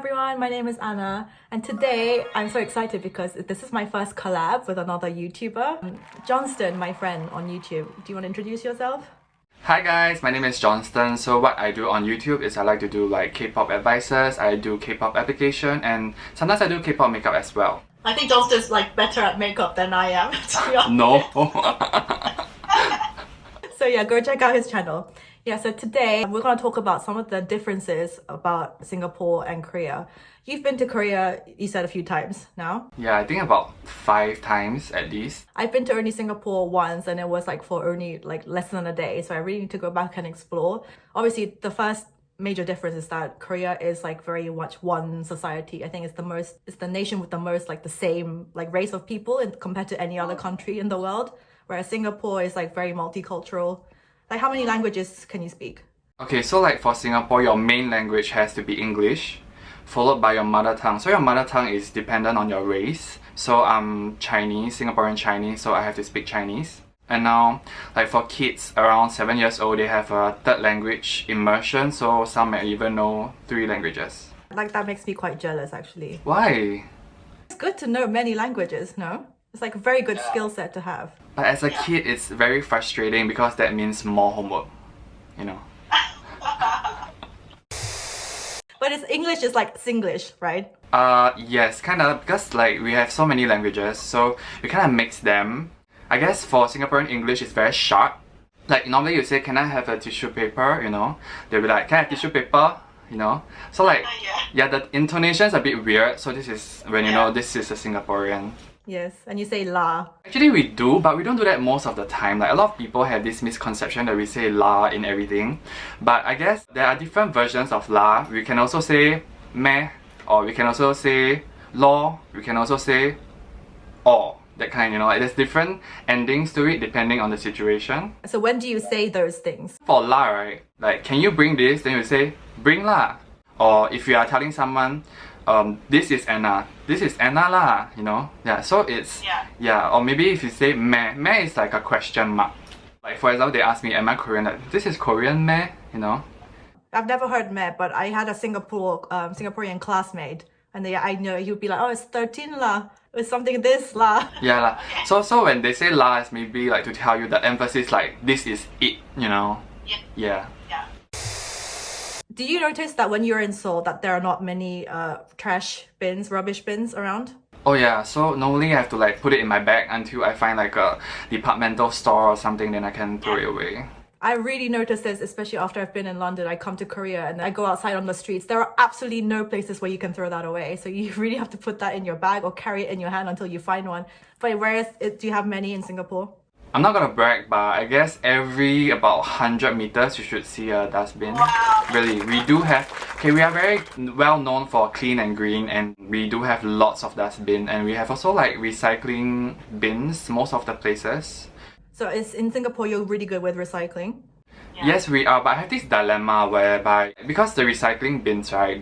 everyone, my name is Anna and today I'm so excited because this is my first collab with another YouTuber. Johnstan, my friend on YouTube. Do you want to introduce yourself? Hi guys, my name is Johnstan. So what I do on YouTube is I like to do like K-pop advices, I do K-pop application, and sometimes I do K-pop makeup as well. I think Johnstan's like better at makeup than I am, to be honest. No. So yeah, go check out his channel. Yeah, so today we're going to talk about some of the differences about Singapore and Korea. You've been to Korea, you said, a few times now. Yeah, I think about 5 times at least. I've been to only Singapore once and it was like for only like less than a day. So I really need to go back and explore. Obviously, the first major difference is that Korea is like very much one society. I think it's the nation with the most like the same like race of people compared to any other country in the world. Whereas Singapore is like very multicultural. Like, how many languages can you speak? Okay, so like for Singapore, your main language has to be English, followed by your mother tongue. So your mother tongue is dependent on your race. So I'm Chinese, Singaporean Chinese, so I have to speak Chinese. And now, like for kids around 7 years old, they have a third language immersion, so some may even know 3 languages. Like, that makes me quite jealous, actually. Why? It's good to know many languages, no? It's like a very good skill set to have. But as a kid, it's very frustrating because that means more homework, you know. But it's English is like Singlish, right? Yes, kind of, because like we have so many languages, so we kind of mix them. I guess for Singaporean English, it's very sharp. Like normally you say, can I have a tissue paper, you know? They'll be like, can I have tissue paper? You know? So like, yeah, the intonation's a bit weird, so this is when you know this is a Singaporean. Yes, and you say la. Actually we do, but we don't do that most of the time. Like a lot of people have this misconception that we say la in everything. But I guess there are different versions of la. We can also say meh, or we can also say law, we can also say or. That kind, you know, like there's different endings to it depending on the situation. So when do you say those things? For la, right? Like, can you bring this? Then you say, bring la. Or if you are telling someone, this is Anna lah, you know? Yeah, so it's, yeah. Or maybe if you say meh, meh is like a question mark. Like for example, they ask me, am I Korean? Like, this is Korean meh, you know? I've never heard meh, but I had a Singaporean classmate. And I know he'd be like, oh, it's 13 lah. It's something this lah. Yeah lah. So when they say la, it's maybe like to tell you the emphasis like, this is it, you know? Yeah. Do you notice that when you're in Seoul that there are not many rubbish bins around? Oh yeah, so normally I have to like put it in my bag until I find like a departmental store or something, then I can throw it away. I really noticed this, especially after I've been in London. I come to Korea and I go outside on the streets. There are absolutely no places where you can throw that away. So you really have to put that in your bag or carry it in your hand until you find one. But do you have many in Singapore? I'm not gonna brag, but I guess every about 100 meters you should see a dustbin. Wow. Really, we do have, we are very well known for clean and green, and we do have lots of dustbin, and we have also like recycling bins most of the places. So in Singapore, you're really good with recycling? Yeah. Yes, we are, but I have this dilemma whereby, because the recycling bins, right,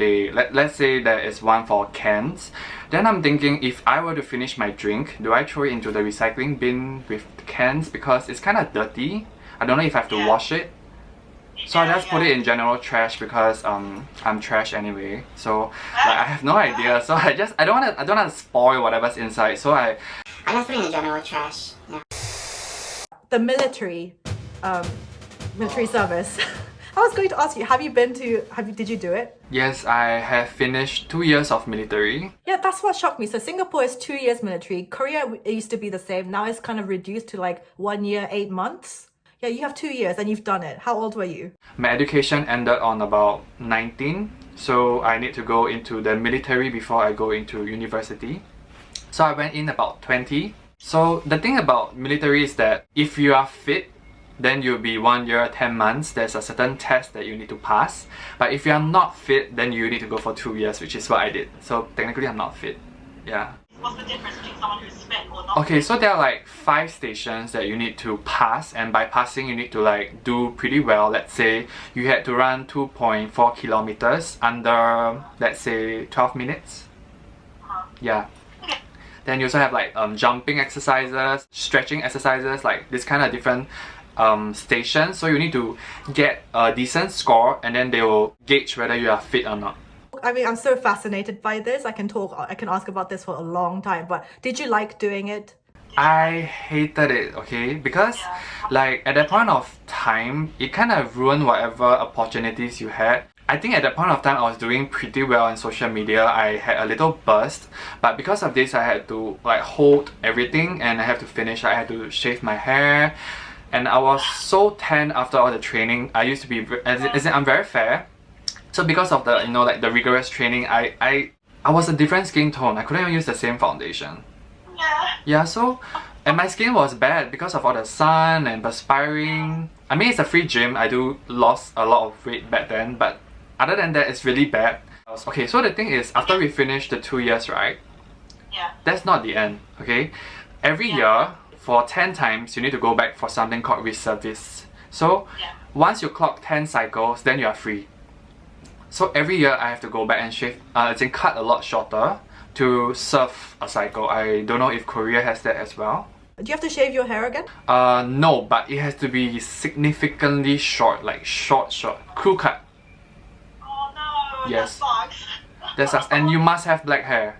let's say there is one for cans, then I'm thinking if I were to finish my drink, do I throw it into the recycling bin with the cans because it's kind of dirty? I don't know if I have to wash it. So I just put it in general trash because I'm trash anyway. So like, I have no idea. So I don't want to spoil whatever's inside. So I just put it in general trash. Yeah. The military service. I was going to ask you, did you do it? Yes, I have finished 2 years of military. Yeah, that's what shocked me. So Singapore is 2 years military. Korea, it used to be the same. Now it's kind of reduced to like 1 year, 8 months. Yeah, you have 2 years and you've done it. How old were you? My education ended on about 19. So I need to go into the military before I go into university. So I went in about 20. So the thing about military is that if you are fit, then you'll be 1 year, 10 months. There's a certain test that you need to pass. But if you are not fit, then you need to go for 2 years, which is what I did. So technically I'm not fit. Yeah. What's the difference between someone who's fit or not? Okay, so there are like 5 stations that you need to pass, and by passing you need to like do pretty well. Let's say you had to run 2.4 kilometers under, let's say, 12 minutes. Yeah. Then you also have like jumping exercises, stretching exercises, like this kind of different stations. So you need to get a decent score and then they will gauge whether you are fit or not. I mean, I'm so fascinated by this. I can ask about this for a long time, but did you like doing it? I hated it, okay? Because like at that point of time, it kind of ruined whatever opportunities you had. I think at that point of time I was doing pretty well on social media. I had a little burst, but because of this I had to like hold everything and I have to finish. I had to shave my hair and I was so tan after all the training. I used to be, as in I'm very fair. So because of the, you know, like the rigorous training, I was a different skin tone. I couldn't even use the same foundation. Yeah, so, and my skin was bad because of all the sun and perspiring. I mean, it's a free gym. I do lost a lot of weight back then, but other than that, it's really bad. Okay, so the thing is, after we finish the 2 years, right? Yeah. That's not the end, okay? Every year, for 10 times, you need to go back for something called reservice. So, once you clock 10 cycles, then you are free. So every year, I have to go back and shave, cut a lot shorter to serve a cycle. I don't know if Korea has that as well. Do you have to shave your hair again? No, but it has to be significantly short, like short, crew cut. Oh no, Yes. that sucks. That sucks. And you must have black hair.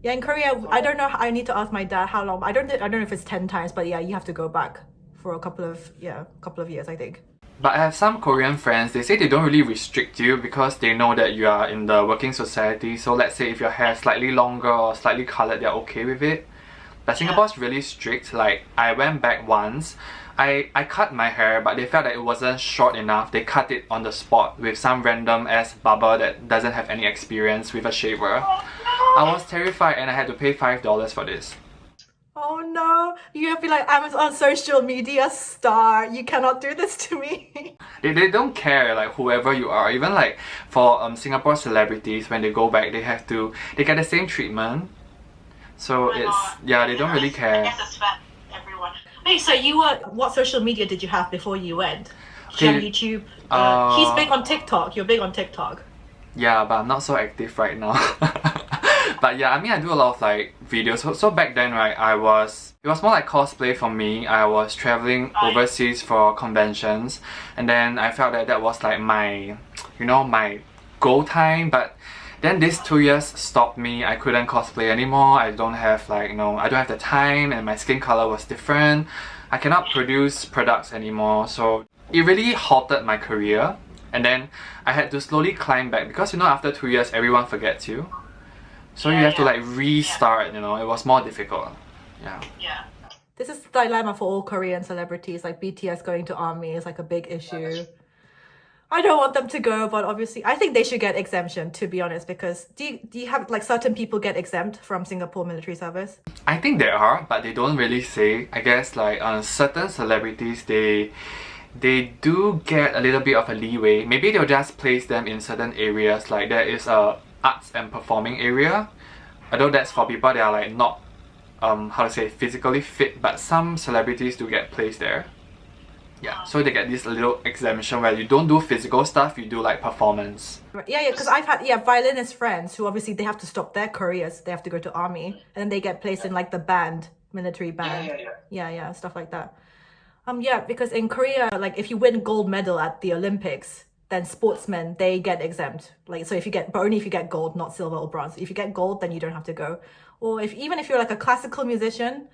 Yeah, in Korea, I don't know. I need to ask my dad how long. I don't know if it's 10 times, but yeah, you have to go back for a couple of years, I think. But I have some Korean friends, they say they don't really restrict you because they know that you are in the working society. So let's say if your hair is slightly longer or slightly coloured, they're okay with it. But Singapore's really strict. Like, I went back once, I cut my hair, but they felt that it wasn't short enough. They cut it on the spot with some random ass barber that doesn't have any experience with a shaver. I was terrified and I had to pay $5 for this. Oh no, you have to be like, I'm on social media star. You cannot do this to me. They don't care, like whoever you are. Even like for Singapore celebrities, when they go back, they get the same treatment. So they don't really I care. guess it's fair for everyone. Wait, so what social media did you have before you went? Did you have YouTube? He's big on TikTok. You're big on TikTok. Yeah, but I'm not so active right now. But yeah, I mean, I do a lot of like videos. So back then, right, it was more like cosplay for me. I was traveling overseas for conventions, and then I felt that was like my, my goal time. But then these 2 years stopped me. I couldn't cosplay anymore. I don't have I don't have the time, and my skin color was different. I cannot produce products anymore. So it really halted my career. And then I had to slowly climb back because after 2 years, everyone forgets you. So you have to like restart, it was more difficult. Yeah. This is the dilemma for all Korean celebrities, like BTS going to army is like a big issue. I don't want them to go, but obviously I think they should get exemption, to be honest, because do you have like certain people get exempt from Singapore military service? I think there are, but they don't really say. I guess like certain celebrities, they do get a little bit of a leeway. Maybe they'll just place them in certain areas, like there is a arts and performing area. Although that's for people that are like not physically fit, but some celebrities do get placed there. Yeah, so they get this little exemption where you don't do physical stuff, you do like performance. Yeah, because I've had violinist friends who obviously they have to stop their careers, they have to go to army, and then they get placed in like the band, military band. Yeah, stuff like that. Because in Korea, like if you win gold medal at the Olympics, then sportsmen, they get exempt. Like, so but only if you get gold, not silver or bronze. If you get gold, then you don't have to go. Or even if you're like a classical musician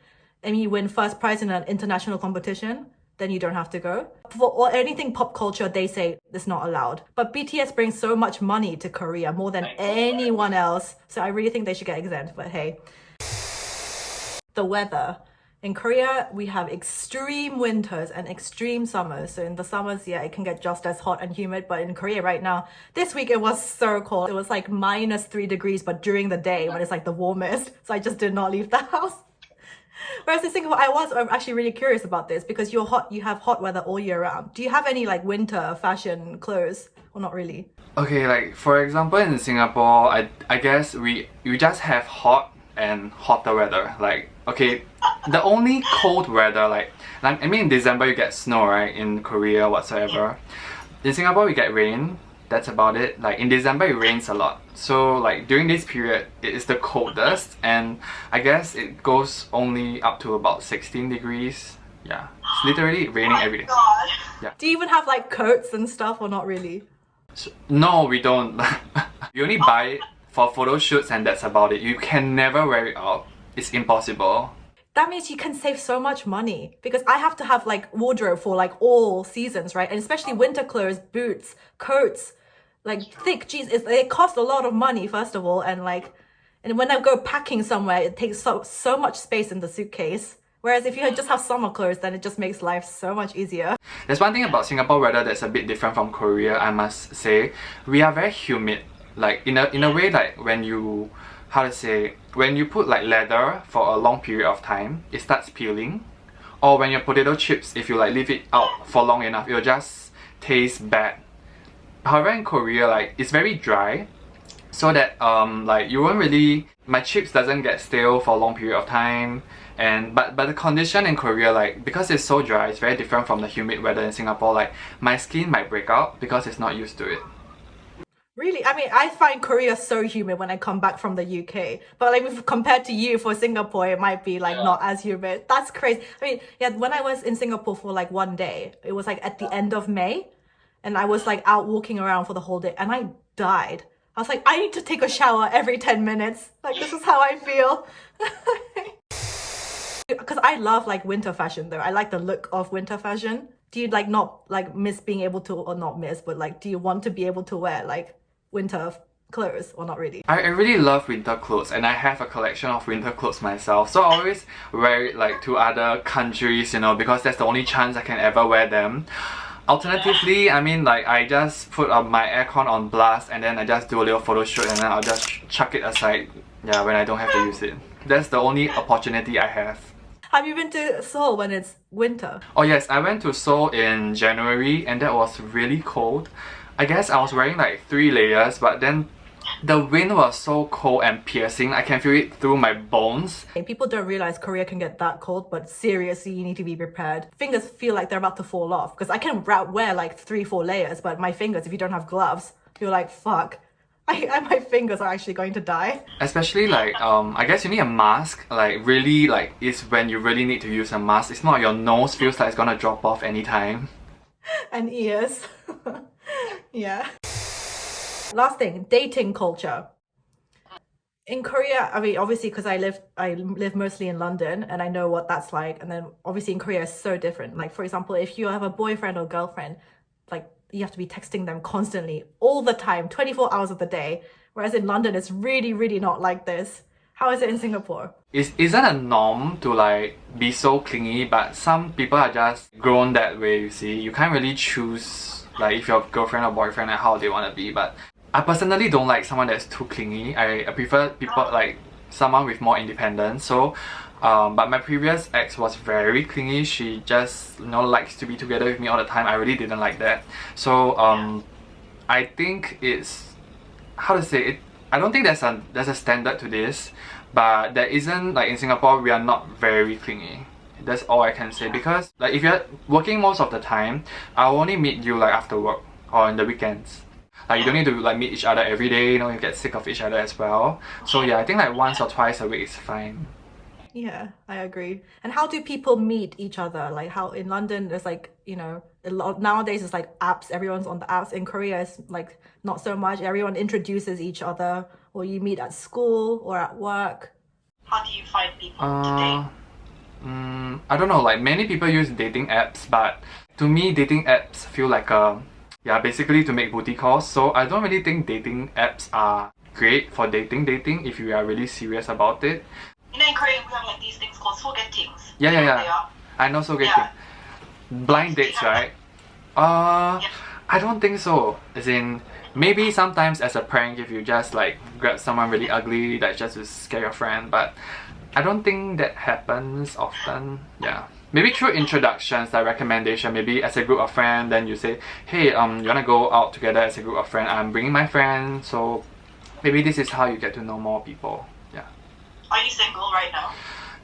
and you win first prize in an international competition, then you don't have to go. Or anything pop culture, they say it's not allowed. But BTS brings so much money to Korea, more than anyone else. So I really think they should get exempt, but hey. The weather. In Korea, we have extreme winters and extreme summers. So in the summers, it can get just as hot and humid. But in Korea right now, this week it was so cold. It was like -3 degrees, but during the day when it's like the warmest. So I just did not leave the house. Whereas in Singapore, I'm actually really curious about this because you have hot weather all year round. Do you have any like winter fashion clothes or not really? Okay, like for example in Singapore, I guess we just have hot and hotter weather. Like, okay, the only cold weather, I mean in December you get snow, right, in Korea whatsoever. In Singapore we get rain, that's about it. Like in December it rains a lot. So like during this period it is the coldest, and I guess it goes only up to about 16 degrees. Yeah, it's literally raining every day. God. Yeah. Do you even have like coats and stuff or not really? No, we don't. We only buy it for photo shoots and that's about it. You can never wear it out. It's impossible. That means you can save so much money because I have to have like wardrobe for like all seasons, right? And especially winter clothes, boots, coats, like thick jeans. It costs a lot of money, first of all, and when I go packing somewhere, it takes so much space in the suitcase. Whereas if you just have summer clothes, then it just makes life so much easier. There's one thing about Singapore weather that's a bit different from Korea, I must say. We are very humid. Like in a way, like when you when you put like leather for a long period of time, it starts peeling. Or when your potato chips, if you like leave it out for long enough, it'll just taste bad. However, in Korea, like it's very dry, so that like you won't really, my chips doesn't get stale for a long period of time. And but the condition in Korea, like because it's so dry, it's very different from the humid weather in Singapore. Like my skin might break out because it's not used to it. Really? I mean, I find Korea so humid when I come back from the UK. But like compared to you for Singapore, it might be like not as humid. That's crazy. I mean, yeah, when I was in Singapore for like one day, it was like at the end of May, and I was like out walking around for the whole day and I died. I was like, I need to take a shower every 10 minutes. Like this is how I feel. Because I love like winter fashion though. I like the look of winter fashion. Do you like not like miss being able to, or not miss, but like do you want to be able to wear like winter clothes or not really? I really love winter clothes and I have a collection of winter clothes myself. So I always wear it like to other countries, you know, because that's the only chance I can ever wear them. Alternatively, I mean like I just put my aircon on blast and then I just do a little photo shoot and then I'll just chuck it aside, yeah, when I don't have to use it. That's the only opportunity I have. Have you been to Seoul when it's winter? Oh yes, I went to Seoul in January and that was really cold. I guess I was wearing like 3 layers, but then the wind was so cold and piercing. I can feel it through my bones. People don't realize Korea can get that cold, but seriously, you need to be prepared. Fingers feel like they're about to fall off because I can wear like 3-4 layers, but my fingers, if you don't have gloves, you're like, fuck. My fingers are actually going to die. Especially like, I guess you need a mask. Like really, like it's when you really need to use a mask. It's not your nose feels like it's gonna drop off anytime. And ears. Yeah. Last thing, dating culture. In Korea, I mean, obviously because I live mostly in London and I know what that's like. And then obviously in Korea it's so different. Like for example, if you have a boyfriend or girlfriend, like you have to be texting them constantly, all the time, 24 hours of the day. Whereas in London, it's really, really not like this. How is it in Singapore? Isn't a norm to like be so clingy, but some people are just grown that way, you see. You can't really choose like if your girlfriend or boyfriend and how they want to be, but I personally don't like someone that's too clingy. I prefer people like someone with more independence. So but my previous ex was very clingy. She just, you know, likes to be together with me all the time. I really didn't like that. So I think it's, how to say it, I don't think there's a standard to this, but there isn't, like in Singapore we are not very clingy. That's all I can say, because like if you're working most of the time, I'll only meet you like after work or on the weekends. Like you don't need to like meet each other every day, you know, you get sick of each other as well. So yeah, I think like once or twice a week is fine. Yeah, I agree. And how do people meet each other? Like how in London there's like, you know, a lot nowadays it's like apps, everyone's on the apps. In Korea it's like not so much. Everyone introduces each other, or you meet at school or at work. How do you find people to date? I don't know, like many people use dating apps, but to me dating apps feel like yeah, basically to make booty calls. So I don't really think dating apps are great for dating if you are really serious about it. You know, in Korea we have like these things called sogetings. Yeah. They are. I know sogeting. Yeah. Blind dates, right? Yeah. I don't think so. As in, maybe sometimes as a prank if you just like grab someone really ugly that's just to scare your friend, but I don't think that happens often. Yeah. Maybe through introductions, like recommendation, maybe as a group of friends, then you say, hey, you wanna go out together as a group of friends? I'm bringing my friend, so maybe this is how you get to know more people. Yeah. Are you single right now?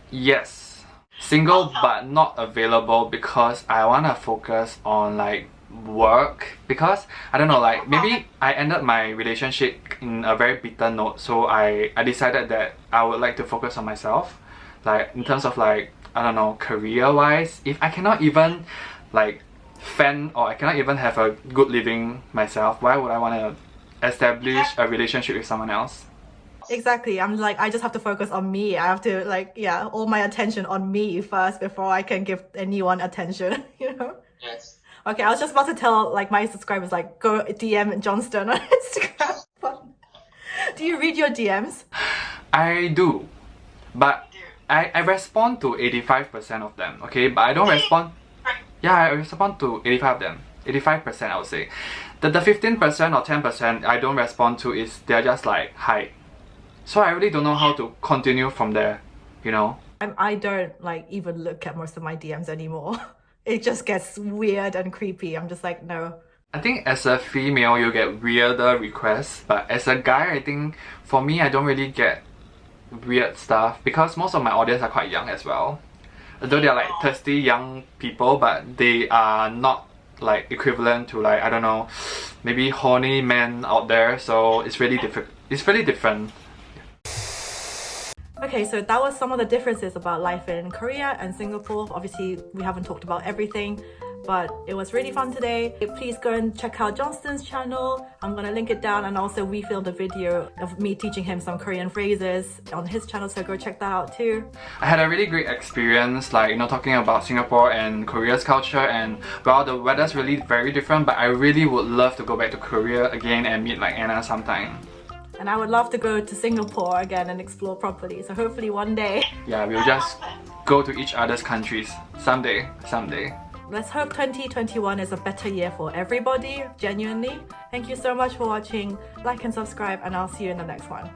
Yes. Single but not available because I wanna focus on like work, because I don't know, like maybe I ended my relationship in a very bitter note, so I decided that I would like to focus on myself, like in terms of like, I don't know, career wise. If I cannot even like fend, or I cannot even have a good living myself. Why would I want to establish a relationship with someone else? Exactly. I'm like, I just have to focus on me. I have to like, yeah, all my attention on me first before I can give anyone attention, you know? Yes. Okay, I was just about to tell like my subscribers like go DM Johnstan on Instagram. Do you read your DMs? I do, but I respond to 85% of them, okay? But I don't respond. Yeah, I respond to 85 of them. 85% I would say. The 15% or 10% I don't respond to is they're just like hi. So I really don't know how to continue from there, you know? I don't like even look at most of my DMs anymore. It just gets weird and creepy. I'm just like, no. I think as a female you get weirder requests, but as a guy I think for me I don't really get weird stuff because most of my audience are quite young as well. Although they're like thirsty young people, but they are not like equivalent to like, I don't know, maybe horny men out there, so it's really different. It's really different. Okay, so that was some of the differences about life in Korea and Singapore. Obviously, we haven't talked about everything, but it was really fun today. Please go and check out Johnstan's channel. I'm gonna link it down, and also we filmed a video of me teaching him some Korean phrases on his channel, so go check that out too. I had a really great experience, like, you know, talking about Singapore and Korea's culture, and well, the weather's really very different, but I really would love to go back to Korea again and meet like Anna sometime. And I would love to go to Singapore again and explore properly, so hopefully one day. Yeah, we'll just go to each other's countries someday. Let's hope 2021 is a better year for everybody, genuinely. Thank you so much for watching. Like and subscribe, and I'll see you in the next one.